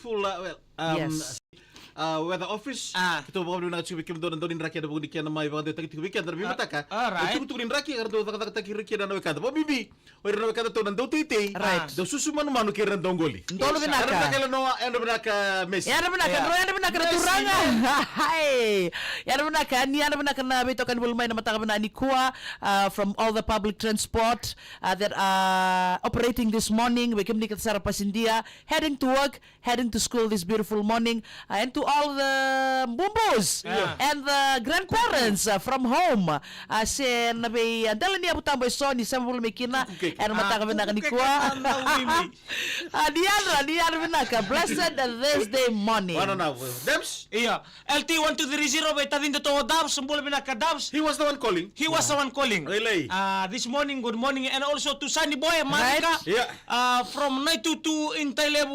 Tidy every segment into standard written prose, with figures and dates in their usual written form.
beautiful Yes. weather office. Kita bawa dulu nak cuci bikin doon raki ada bukan dikian nama ibu ada tadi weekend tapi mata ka. Right. Itu turin raki karena tu kata kiri dan weekend. Bawa bibi. Oi dan weekend tu nando titi. Right. Do susu manu kira dongoli. Ndolo binaka. Karena kala no endo binaka Messi. Yana binaka turanga. Hai. Yana binaka na bitokan bulmay na mataka na ni Kuwa from all the public transport that are operating this morning. Wekem ni katsara pasindia heading to work, heading to school this beautiful morning, and to all the bumbos and the grandparents from home. Sen nabi dalan ni abutamboy so ni sambul mekina and mataka binaka ni Kuwa. Diana binaka blessed Thursday morning. Ano na? Debs? Iya. LT 1230 by tadin to Dabs, sembul binaka Dabs. He was the one calling. He was the one calling. Really? This morning, good morning, and also to Sunny Boy, Marika, Yeah. from 922 in Thailebu.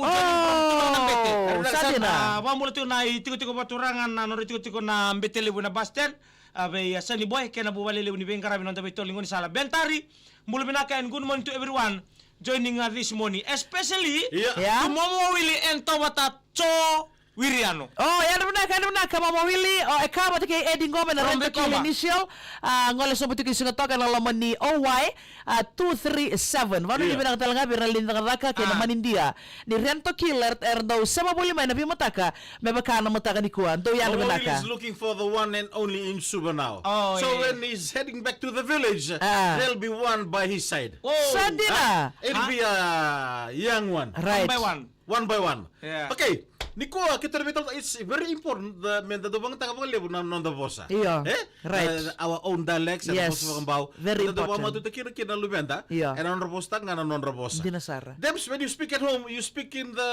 Sabi na. Wamula to na itiko paturangan na norito na Betelebu na Basten. Abay Sunny Boy, kaya nabuwalili ni Bengkarabi ng tabi tolingon sa Bentari. Mula binaka and good morning to everyone joining this morning, especially Yeah. to Momo Willie and Tawata Cho Wiriano. Oh, yana binaka Mama Willie. Oh, ikaw ba kay Eddie Ngome na From rento ko Bekoma. initial. Ngole so buti kisunga to kana laman ni OY 237. Wano ni binaka talaga biralin na raka kay naman India. Ni rento killer daw sama buli may nabi mataka. May baka na mataka ni Kuan. Do yana Mama Willie binaka. is looking for the one and only in Suba now. Oh, so yeah. when he's heading back to the village, there'll be one by his side. Oh, Sadi na. It'll be a young one. Right. one by one. One by one. Yeah. Okay. Niko, kita lebih tahu it's very important the bang taga pang lebu na nonda bosa. Iya. Right. Our own dialects and Yes. bosa pang bau. Very Kita important. matu tekira kina lubenda. Iya. And on bosa ngana non bosa. Dinasara. Debs, when you speak at home, you speak in the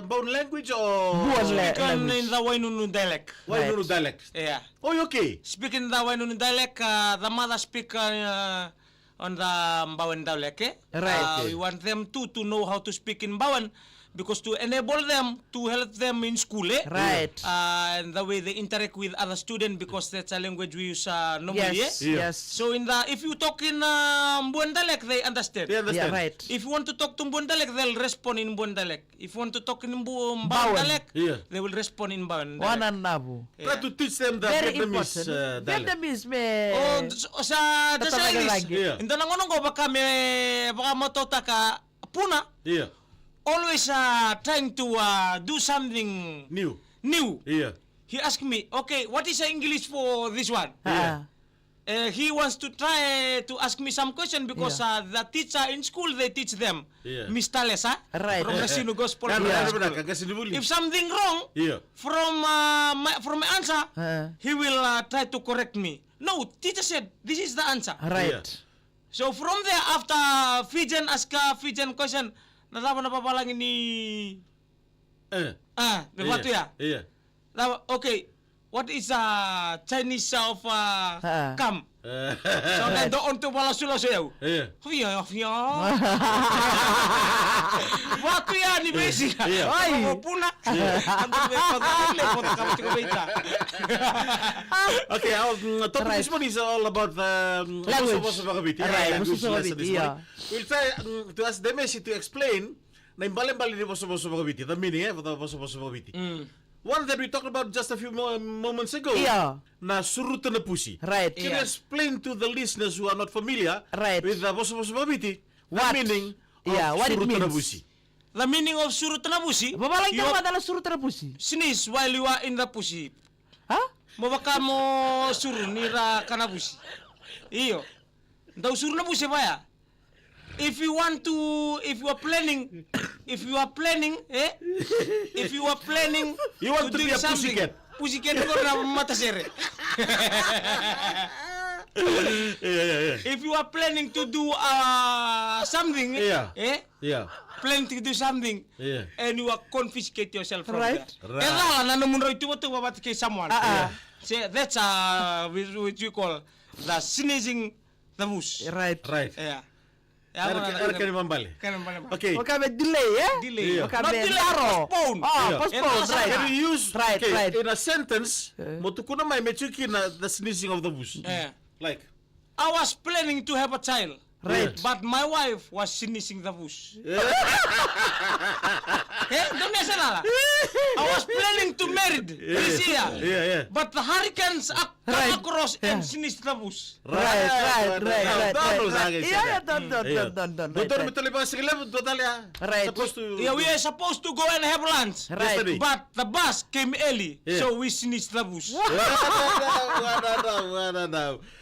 Baun language or Speaking in the Wainunu dialect. why Right. no dialect? Yeah. Oh, okay. Speaking the Wainunu dialect, the mother speak on the Bawan dialect. Right. We want them to know how to speak in Bawan because to enable them to help them in school. Right. And the way they interact with other students because that's a language we use normally. Yes. Yeah. Yes. So if you talk in Mbuan dialect, they understand. They understand. Yeah, right. If you want to talk to Mbuan dialect, they'll respond in Mbuan dialect. If you want to talk in Bawan Bawan. dialect, Yeah. they will respond in Bawan dialect. Wanan nabu. Try to teach them the Very Vietnamese important. dialect. Vietnamese me. Oh, sa Tatalaga English. lagi. Yeah. Inda nangono ko baka matota ka puna. Yeah. Always trying to do something New. new. Yeah. He asked me, okay, what is the English for this one? Ah. He wants to try to ask me some question because the teacher in school they teach them. Yeah. Miss Talesa Right. from Rasino Gospel. Ano Primary ano School. ba kasi nibuli? If something wrong Yeah. from my answer, he will try to correct me. No, teacher said this is the answer. Right. So from there, after Fijian ask a Fijian question, nalaman na papalang ini bebatu ya. Iya. Okay, what is Chinese of come? So then doon to pala sila sayo. Iya. Hiya. Batu ya ni basic. Iya. Ay, puna. Anto be pagkakile po kamati ko beta. Okay, our topic Right. this morning is all about Language. Language Right, language Boso lesson Bagabiti, this yeah. morning. We'll try to ask Demesi to explain na imbali-mbali ni Boso Bagabiti, the meaning of the Boso Bagabiti. One that we talked about just a few moments ago. Yeah. Na surutan na pusi. Right. Can you explain to the listeners who are not familiar Right. with the Boso Bagabiti the What? meaning of Yeah, what it surutan na means. pusi? The meaning of surut na pusi. Babalang you tama adalah suruh terapusi. sneeze while you are in the pussy. Ha? Mabaka mo suru nira kanabusi. Iyo. Daw suru na busi ba ya? If you are planning, if you are planning You want to do be a something, pussycat. Pussycat ko na mata sere. Yeah. If you are planning to do something, Yeah. Yeah. plan to do something, Yeah. and you are confiscate yourself from Right. there. Kaya na namun raw ito to babat kay someone. See, that's which you call the sneezing the moose. Right. Right. Yeah. Kan mambali. Okay. Wakabe delay, eh? Delay. Yeah. Wakabe Not delay, taro. postpone. Yeah. Postpone, Yeah. right. Can you use Right, okay, right. in a sentence? Motukuna may mechuki na the sneezing of the bush. Yeah. Like. I was planning to have a child. Right. But my wife was sneezing the bush. Don't listen ala. married this year. Yeah. But the hurricanes come Right. across and sneeze the bush. Right. Don't sa akin siya. Yeah, don't. Doktor, betul ba sige lang total ya. Right. Supposed to. Yeah, we are supposed to go and have lunch. Right. Yesterday. But the bus came early, Yeah. so we sneezed the bush. Wow.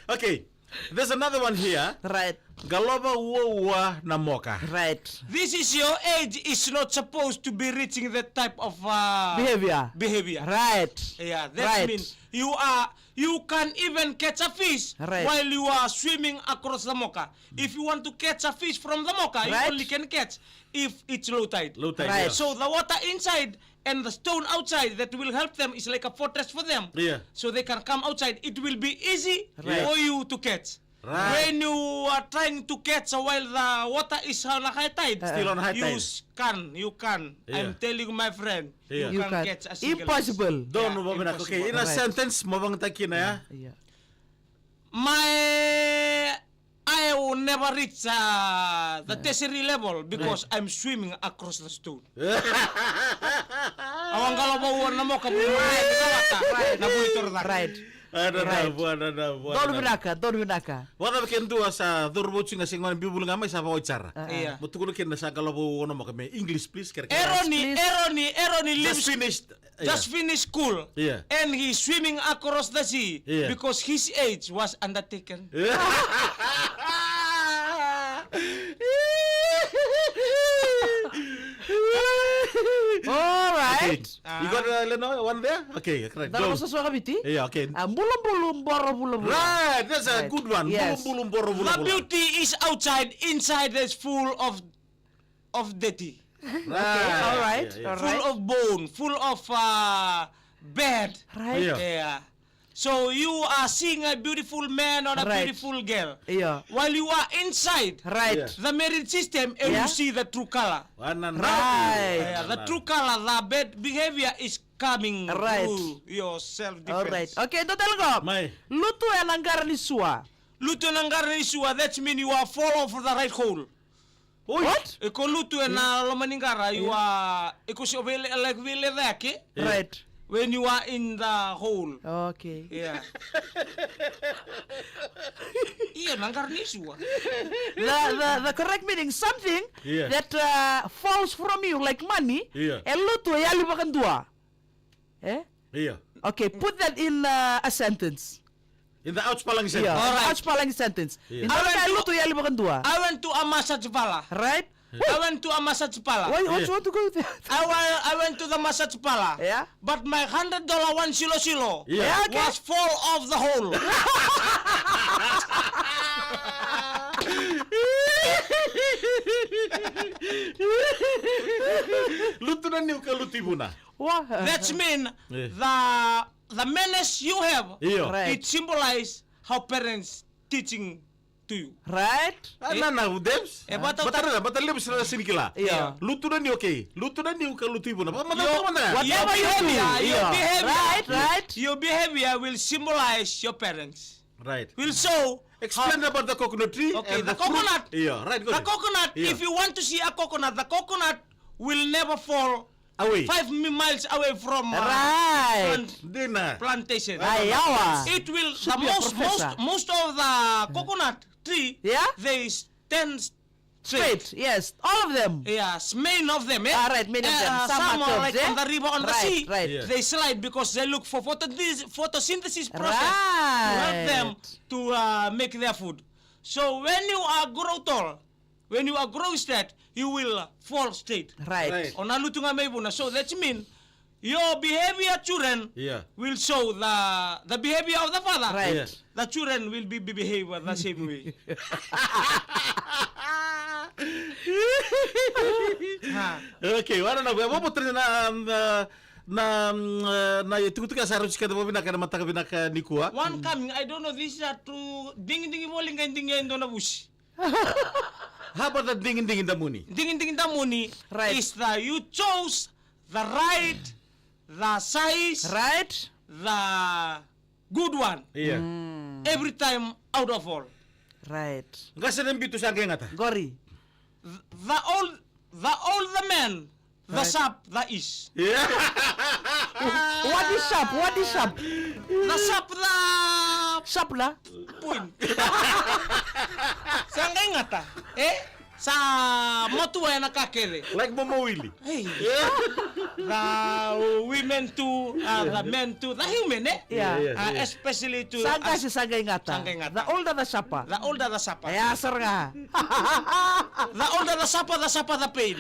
Okay. There's another one here. Right. Galoba Wowa Namoka. Right. This is your age is not supposed to be reaching that type of behavior. Right. Yeah, that Right. means you can even catch a fish Right. while you are swimming across the Moka. If you want to catch a fish from the Moka, you Right. only can catch if it's low tide. Low tide, Right. yeah. So the water inside and the stone outside that will help them is like a fortress for them. Yeah. So they can come outside. It will be easy Right. for you to catch. Right. When you are trying to catch while the water is on a high tide, Still on high tide. you can. Yeah. I'm telling you, my friend, Yeah. you You can can. catch a single Impossible. Don't Yeah, know ba Okay, in a Right. sentence mo bang takin na ya? Yeah. I will never reach the tertiary level because I'm swimming across the stone. Awang kalau mau na mo kabuhay na buitor na. Right. Ada Right. na. Don't binaka. Wala ba ken dua sa durbucing asing man bibul ngamay sa pawicara. Iya. Mutukulo ken na sa galobo wono mo kami English please kere. Eroni Just lives finished. just finished school. Yeah. And he's swimming across the sea Yeah. because his age was undertaken. All Okay. right. You got one there? Okay, correct. Dalam Go. masa suara biti? Yeah, okay. Bulum-bulum, boro-bulum. Right, that's a Right. good one. Yes. Bulum boro The beauty is outside, inside is full of dirty. Right. all right, Yeah, yeah. all Full of bone, full of bed. Right. Yeah. Yeah. So you are seeing a beautiful man or a Right. beautiful girl. Yeah. While you are inside Right. Yeah. the marriage system and Yeah. you see the true color. Right. Yeah, the true color, the bad behavior is coming Right. through your self-defense. All right. Okay, ito talaga. May. Luto yan ang garni suwa. Luto ng garnisua, that means you are fall off the right hole. What? Iko luto na lomaningara, you are, iko si obele like vile dake, Yeah. Right. when you are in the hole. Okay. Yeah. Iya, ng garnisua. The correct meaning, something Yeah. that falls from you like money. Yeah. Luto ya libakan dua. Eh? Yeah. Okay, put that in a sentence. In the ouch palang sentence. Yeah. Alright. Ouch palang sentence. Yeah. Hindi ka luto ya libakan dua. I went to a massage pala. Right? I went to a massage pala. Why Yeah. you want to go there? I went to the massage pala. Yeah. But my $100 1 silo Yeah. Okay. was full of the hole. Luto na niyo kalutibo na. What? That mean Yeah. the menace you have, Iyo. Right. it symbolize how parents teaching to you. Right? Na, Debs. bataw Batal lebs na sinikila. Yeah. Luto na niyo, okay. Luto na niyo kalutibo na. Your- Matatawa na. Whatever you do. your behavior, Right, right. Your behavior will symbolize your parents. Right. Will show Explain about the coconut tree. Okay, and the fruit. coconut. Yeah, right. Go the ahead. coconut. Yeah. If you want to see a coconut, the coconut will never fall Away. 5 miles away from Right. Hindi na. plantation. Ayawa. It will Should the be a professor. most of the coconut tree. Yeah? They stand Straight. Yes. All of them. Yes, many of them. Eh? Many of them. Some are are like curved, on the river, on the Right, sea. right. Yeah. They slide because they look for photosynthesis process to help them to make their food. So when you are grow tall, when you are grow straight, you will fall straight. Right. Right. On aluto nga may buna. So that means your behavior children Yeah. will show the behavior of the father. Right. Yeah. The children will be behave the same way. Ha. Okay, wala na. Wala mo na tukutuk ka sa arus ka mo binaka na mata ka binaka ni kuha. One coming, I don't know, this is a true dingin mo lingay dingin do na bush. How about the dingin the muni? Dingin da money Right. is the you chose the right, the size, Right? the good one. Yeah. Every time out of all. Right. Kasi nang bito sa akin ngata. Gori. The old the man, the Right. sap, the is. Yeah. What What is shop? What is shop? Nasap na Shop lah. point. Saan kayo nga ta? Sa motuwa na kakere. Like Momo Willie. Hey, the women to, the men to, the human, Yeah. especially to Sangka si Sangay Ngata. Sangay Ngata. The older the shapa. the older the sapa. Ay, asar nga. The older the sapa the pain.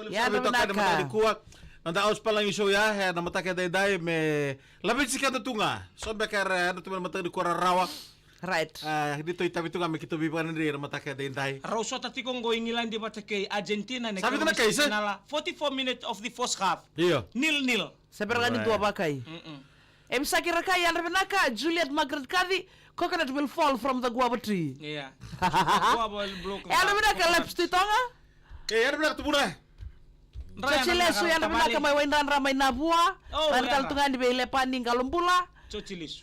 Ya, ada benak ka. Kuwak. Nandaos pa lang yung show ya, namata kaya day may labit si kada tunga. So bekar ano tuman mata di kuara rawak. Right. Dito itabi tunga may kitubi pa nandiri namata kaya day. Rauso tati kong going ilan di ba kay Argentina Sabi ko na kay isa. 44 minutes of the first half. Iyo. 0-0. Sabi nga ni dua bakay. Sa kira kaya ano benak ka, Juliet Margaret Kadi, coconut will fall from the guava tree. Yeah. Guava block. Ano benak ka, leps dito nga? Ano ba nakatubura? Sa Chile, so yan benak ka may wainran ramay na buwa. Oh, Pantal yan. tungan di ba paning kalumpula. Chochilis.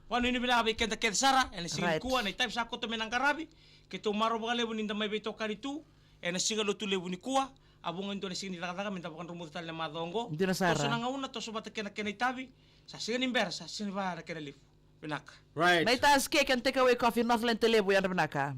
Wano ini binabi kenta sara, ene singin Right. kuwa na type sa ko to menang karabi. Kito maro ba lebu ninda may beto karitu, ene singalo tu lebu ni kuwa. Abong ito na singin nakataka minta bukan rumutal na madongo. Hindi na sara. To sunang una to subata kena kena itabi. Sa singin imber sa singin ba na kena lift. Pinak. Right. May taas cake and take away coffee, Northland Telebu yan benak ka.